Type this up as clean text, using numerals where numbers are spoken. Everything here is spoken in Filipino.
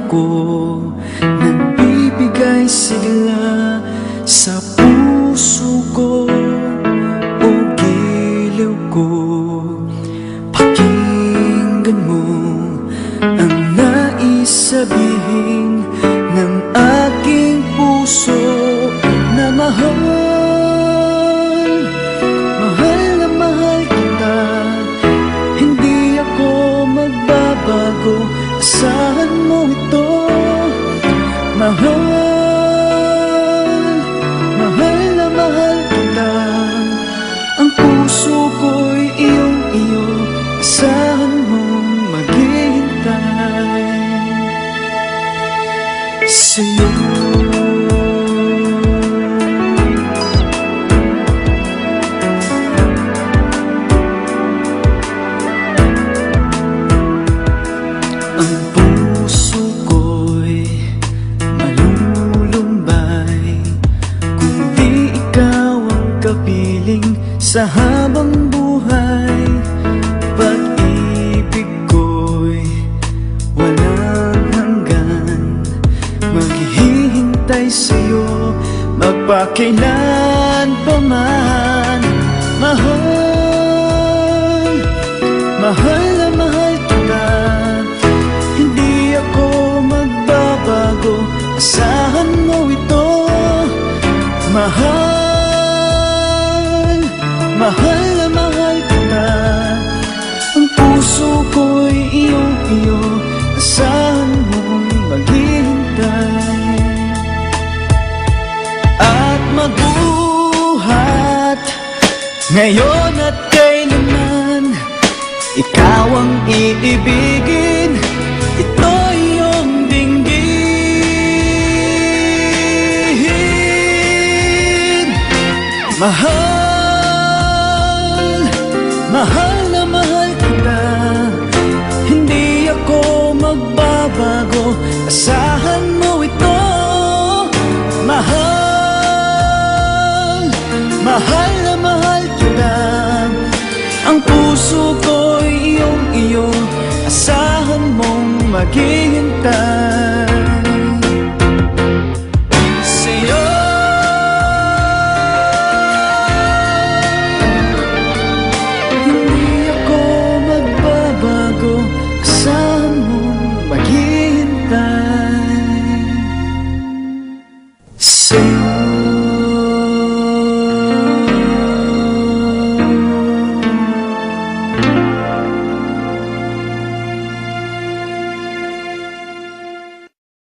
ko, nagbibigay sigla sa puso ko o giliw ko. Pakinggan mo ang nais sabihin ng aking puso na mahal. Mahal na mahal kita, hindi ako magbabago, asahan mo ito. Mahal, mahal na mahal kita, ang puso ko'y iyong-iyo, asahan mong maghihintay sa'yo. Ang puso ko'y malulumbay kung di ikaw ang kapiling sa habang buhay. Pag-ibig ko'y walang hanggan, maghihintay sa'yo magpakailan pa man. Mahal, mahal na mahal kita, hindi ako magbabago, asahan mo ito. Mahal, mahal na mahal kita, ang puso ko'y iyong-iyo, asahan mong maghihintay. At magbuhat ngayon at kailanman, ikaw ang iibigin, ito iyong dinggin. Mahal, mahal na mahal kita, hindi ako magbabago, asahan mo ito. Mahal, mahal na mahal kita, ang puso ko'y iyong-iyo, asahan mong maghihintay sa'yo. Hindi ako magbabago, asahan mong maghihintay sa'yo.